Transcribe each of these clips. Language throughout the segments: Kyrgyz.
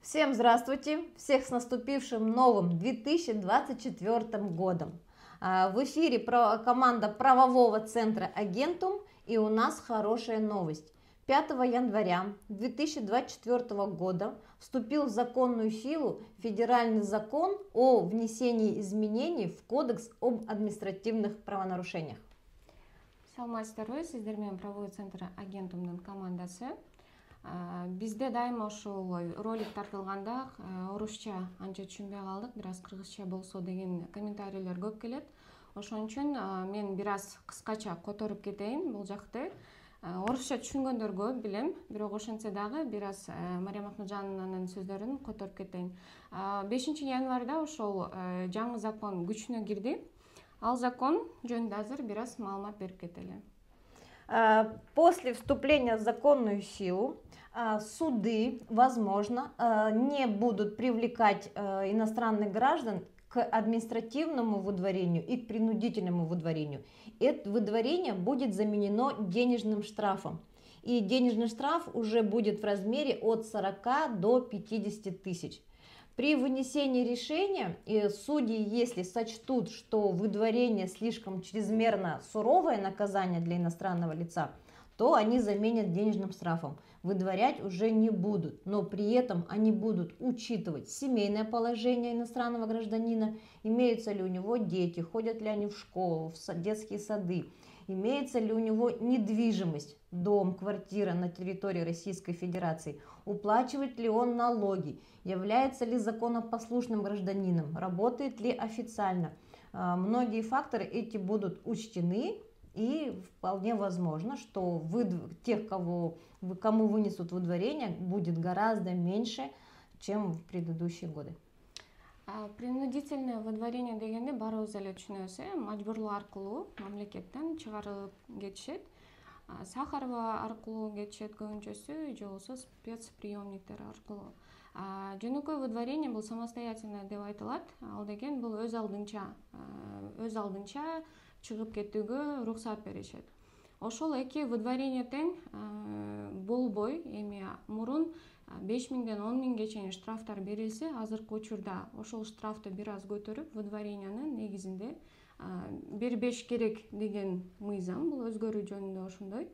Всем здравствуйте! Всех с наступившим новым 2024 годом! В эфире команда правового центра Агентум, и у нас хорошая новость. 5 января 2024 года вступил в законную силу федеральный закон о внесении изменений в Кодекс об административных правонарушениях. Саламатсыздарбы, сиздермен правовой центр Агентумдун командасы. Бизде дайыма ушул ролик тартылганда орусча анча түшүнбөй калдык, бир аз кыргызча болсо деген комментарийлер көп келет. Ошон үчүн мен бир аз кыскача которуп кетейин бул жакты. Орусча түшүнгөндөр көп билем, бирок ошентсе дагы бир аз Мария Махмуджановнун сөздөрүн которуп кетейин. 5 январда ошол жаңы закон күчүнө кирди. Ал закон жөнүндө азыр бир аз маалымат берип кетели. После вступления в законную силу суды, возможно, не будут привлекать иностранных граждан к административному выдворению и к принудительному выдворению. Это выдворение будет заменено денежным штрафом. И денежный штраф уже будет в размере от 40 до 50 тысяч. При вынесении решения судьи, если сочтут, что выдворение слишком чрезмерно суровое наказание для иностранного лица, то они заменят денежным штрафом. Выдворять уже не будут, но при этом они будут учитывать семейное положение иностранного гражданина, имеются ли у него дети, ходят ли они в школу, в детские сады, имеется ли у него недвижимость, дом, квартира на территории Российской Федерации, уплачивает ли он налоги, является ли законопослушным гражданином, работает ли официально. Многие факторы эти будут учтены, и вполне возможно, что тех, кому вынесут выдворение, будет гораздо меньше, чем в предыдущие годы. Принудительное выдворение дегенде баарыбыз эле түшүнөбүз, мажбурлоо аркылуу мамлекеттен чыгарылып кетишет. Сахарова аркылуу кетишет көбүнчөсү, же болбосо спецприемниктер аркылуу. Жөнөкөй выдворение бул самостоятельно деп айтылат. Ал деген бул өз алдынча чыгып кетүүгө уруксат беришет. Ошол эки выдворение тең болбой, эми мурун 5000ден 10.000ге чейин штрафтар берилсе, азыркы учурда ошол штрафты бир аз көтөрүп, выдворениянын негизинде бербеш керек деген мыйзам, бул өзгөрүү жөнүндө ошондой.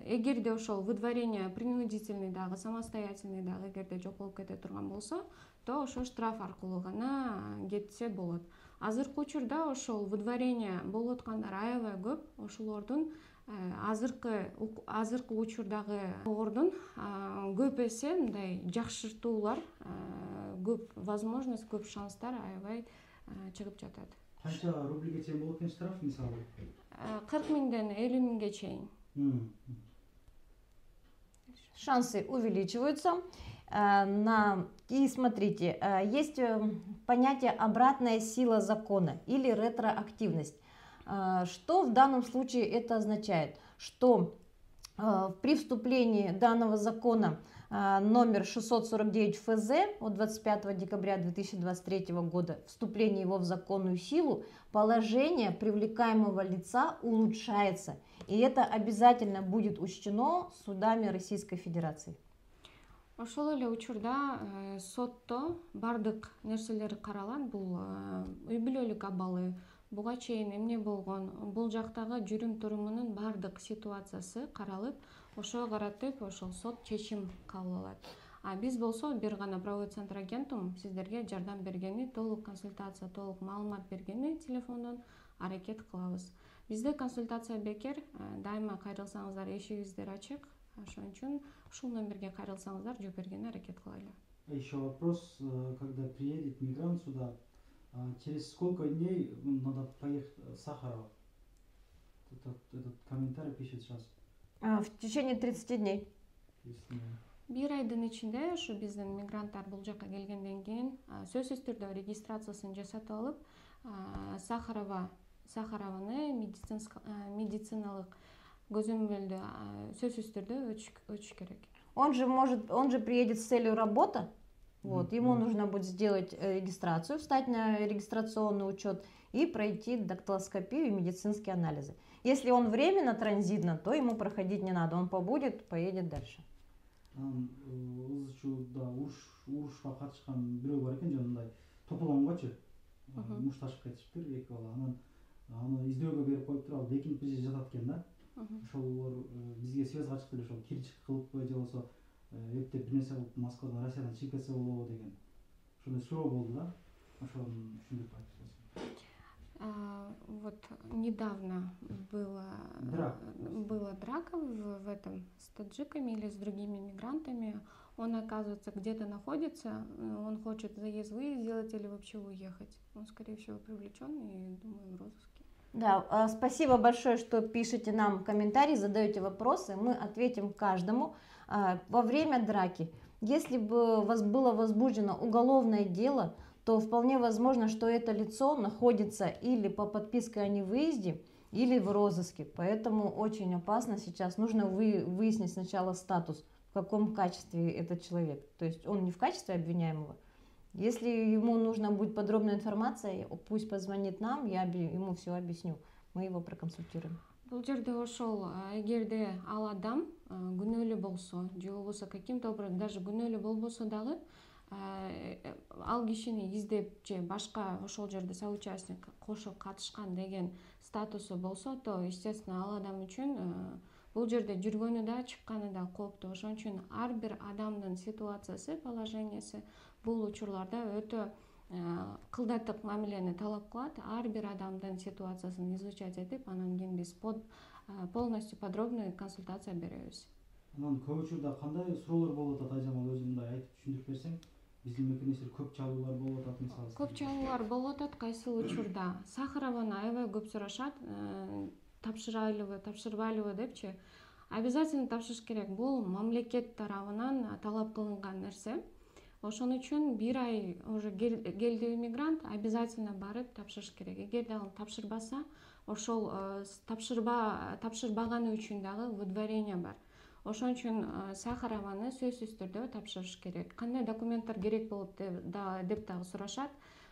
Эгерде ошол выдворение принудительный дагы, самостоятельный дагы эгерде жок болуп кете турган болсо, то ошо штраф аркылуу гана кетсе болот. Азыркы учурда ошол выдворение болуп аткандар аябай көп. Ошолордун азыркы учурдагы ордун көп эсе мындай жакшыртуулар, көп возможность, көп шанстар аябай чыгып жатат. Канча рубльге чейин болот экен штраф мисалы? 40.000ден 50.000ге чейин. Шансы увеличиваются. И смотрите, есть понятие обратная сила закона или ретроактивность. Что в данном случае это означает? Что при вступлении данного закона номер 649 ФЗ от 25 декабря 2023 года, вступление его в законную силу, положение привлекаемого лица улучшается. И это обязательно будет учтено судами Российской Федерации. Ошол эле учурда сотто бардык нерселер каралат. Бул үй бүлөлүк абалы, буга чейин эмне болгон, бул жактагы жүрүм турумунун бардык ситуациясы каралып, ошого каратып ошол сот чечим кабыл алат. Биз болсо бир гана правовой центр Агентум сиздерге жардам бергени, толук консультация, толук маалымат бергени телефондон аракет кылабыз. Бизде консультация бекер, дайыма кайрылсаңыздар эшигиздер ачык. Ошон үчүн ушул номерге кайрылсаңыздар жооп бергенге аракет кылайлы. Еще вопрос, когда приедет мигрант сюда, через сколько дней надо поехать в Сахарова? Этот комментарий пишет сейчас. В течение 30 дней. Бир айдын ичинде ушу биздин мигранттар бул жакка келгенден кийин сөзсүз түрдө регистрациясын жасатып алып, Сахарованы медициналык көзөмөлдө сөзсүз түрдө өтүш керек. Он же приедет с целью работы. Вот, ему нужно будет сделать регистрацию, встать на регистрационный учет и пройти дактилоскопию и медицинские анализы. Если он временно транзитно, то ему проходить не надо, он побудет, поедет дальше. анан ыз чууда урушка катышкан бирөө бар экен, жанагындай тополгонгочу муш ташып кетишиптир эки бала. Анан аны издөөгө берип коюптур, ал бекинип же жатат экен да. Ошолор бизге связга чыкты эле, ошол кирчик кылыппы же болбосо эптеп бир нерсе кылып Москвадан, Россиядан чыгып кетсе болобу деген ошондой суроо болду да. Ошону түшүндүрүп айтып. Вот недавно была драка в этом с таджиками или с другими мигрантами. Он, оказывается, где-то находится, он хочет заезд-выезд сделать или вообще уехать. Он, скорее всего, привлечен и, думаю, в розыске. Да, спасибо большое, что пишете нам комментарии, задаете вопросы. Мы ответим каждому. Во время драки, если бы было возбуждено уголовное дело, то вполне возможно, что это лицо находится или по подписке о невыезде, или в розыске. Поэтому очень опасно сейчас. Нужно выяснить сначала статус, в каком качестве этот человек. То есть он не в качестве обвиняемого. Если ему нужна будет подробная информация, пусть позвонит нам, я ему все объясню. Мы его проконсультируем. Бул жерде ошол эгерде ал адам күнөөлүү болсо же болбосо каким-то образом даже күнөөлүү болбосо дагы ал кишини издеп же башка ошол жерде соучастник кошо катышкан деген статусу болсо, то естественно ал адам үчүн бул жерде жүргөнү да чыкканы да кооптуу. Ошон үчүн ар бир адамдын ситуациясы, положениясы бул учурларда өтө кылдатык мамилени талап кылат. Ар бир адамдын ситуациясын изучать этип, анан кийин биз полностью подробный консультация беребиз. Анан көп учурда кандай суроолор болуп атат, Айжамал, өзүң мындай айтып түшүндүрүп берсең? Биздин мекенеси көп чалуулар болуп атат мисалы. Көп чалуулар болуп атат. Кайсы учурда Сахарованы аябай көп сурашат, тапшырайлыбы, тапшырбайлыбы депчи. Обязательно тапшырыш керек. Бул мамлекет тарабынан талап кылынган нерсе. Ошон үчүн бир ай уже келди иммигрант, обязательно барып тапшырыш керек. Эгерде ал тапшырбаса, ошол тапшырбаганы үчүн дагы выдворение бар. Ошон үчүн Сахарованы сөзсүз түрдө тапшырыш керек. Кандай документтер керек болуп деп дагы сурашат.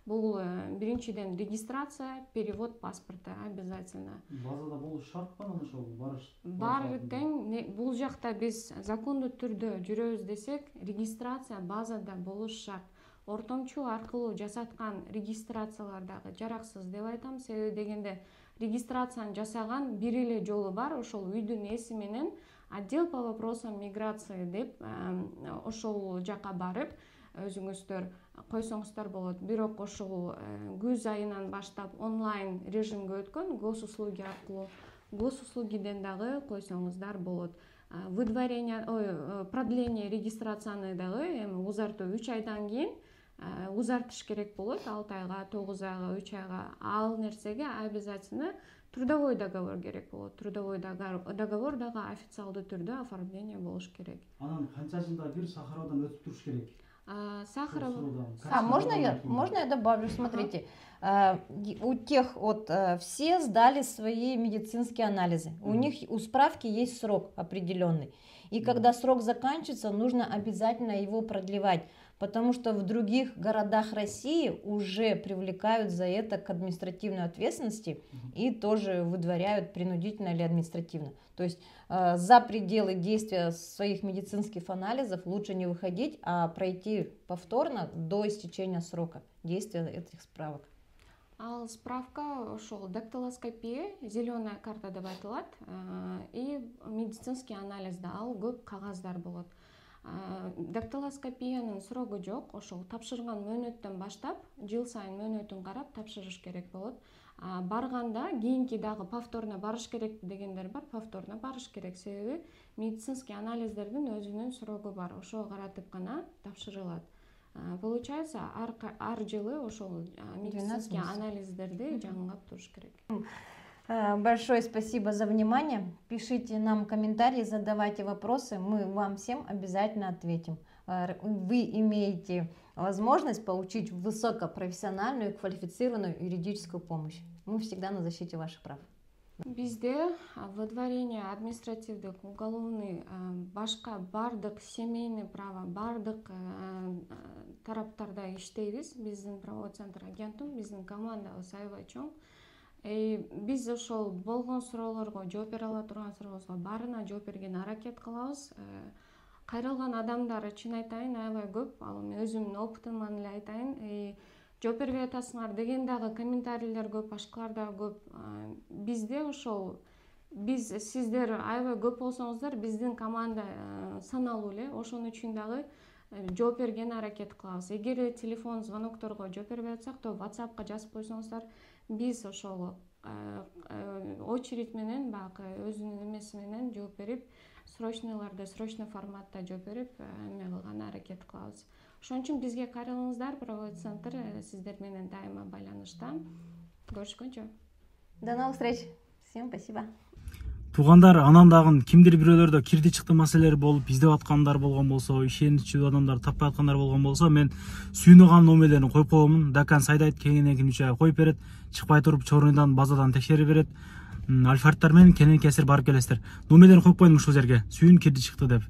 Бул биринчиден регистрация, перевод паспорта обязательно. Базада болуш шартпы анан ошол барыш? Бар тең, бул жакта биз закондуу түрдө жүрөбүз десек, регистрация базада болуш шарт. Ортомчу аркылуу жасаткан регистрациялар дагы жараксыз деп айтам. Себеби дегенде регистрацияны жасаган бир эле жолу бар, ошол үйдүн ээси менен отдел по вопросам миграции деп ошол жака барып өзүңүздөр койсоңуздар болот. Бирок ошол күз айынан баштап онлайн режимге өткөн госуслуги аркылуу госуслугиден дагы койсоңуздар болот. Выдворение, продление регистрацияны дагы эми узартуу 3 айдан кийин узартыш керек болот. 6 айга, 9 айга, 3 айга. Ал нерсеге обязательно трудовой договор керек болот. Трудовой договор дагы официалдуу түрдө оформление болуш керек. Анан канча жылда бир Сахаровдон өтүп туруш керек? Сахаров. Можно я добавлю? Смотрите, у тех все сдали свои медицинские анализы. У справки есть срок определенный. И когда срок заканчивается, нужно обязательно его продлевать. Потому что в других городах России уже привлекают за это к административной ответственности и тоже выдворяют принудительно или административно. То есть за пределы действия своих медицинских анализов лучше не выходить, а пройти повторно до истечения срока действия этих справок. Ал справка ошол дактилоскопия, зеленая карта деп айтылат, и медицинский анализда ал көп кагаздар болот. Дактилоскопиянын срогу жок, ошол тапшырган мөөнөттөн баштап жыл сайын мөөнөтүн карап тапшырыш керек болот. Барганда кийинки дагы повторно барыш керек дегендер бар, повторно барыш керек. Себеби медицинский анализдердин өзүнүн срогу бар, ошого каратып гана тапшырылат. Получается, ар жылы ошол медицинский анализдерди жаңылап туруш керек. Большое спасибо за внимание. Пишите нам комментарии, задавайте вопросы. Мы вам всем обязательно ответим. Вы имеете возможность получить высокопрофессиональную и квалифицированную юридическую помощь. Мы всегда на защите ваших прав. Бизде выдворение административдик, уголовный, башка бардык семейный право, бардык тараптарда иштейбиз. Биздин правовой центр агентум, биздин командабыз аябай чоң. Биз ошол болгон суроолорго жооп бере ала турган суроолорго баарына жооп бергенге аракет кылабыз. кайрылган адамдар чын айтайын аябай көп. Ал мен өзүмдүн опытымдан эле айтайын. Жооп бербей атасыңар деген дагы комментарийлер көп, башкалар дагы көп. Бизде ошол биз сиздер аябай көп болсоңуздар, биздин команда саналуу эле. Ошон үчүн дагы жооп бергенге аракет кылабыз. Эгер телефон звонокторго жооп бербей атсак, то WhatsAppка жазып койсоңуздар, биз ошол очередь менен баягы өзүнүн эмеси менен жооп берип, срочныйларды срочный форматта жооп берип, эме кылганга аракет кылабыз. Ошон үчүн бизге кайрылыңыздар, правовой центр сиздер менен дайыма байланышта. Көрүшкөнчө. До новых встреч. Всем спасибо. Туугандар, анан дагы кимдир бирөөлөрдө кирди чыкты маселелер болуп издеп аткандар болгон болсо, ишеничүү адамдар таппай аткандар болгон болсо, мен сүйүнөган номерлерин коюп коемун. Дакан Сайдайт кеңинен кимче коюп берет, чыкпай туруп чорундан базадан текшерип берет. Альфардтар менен кенен кесир барып келесиздер. Номерлерин коюп коюм ушул жерге. Сүйүн кирди чыкты деп.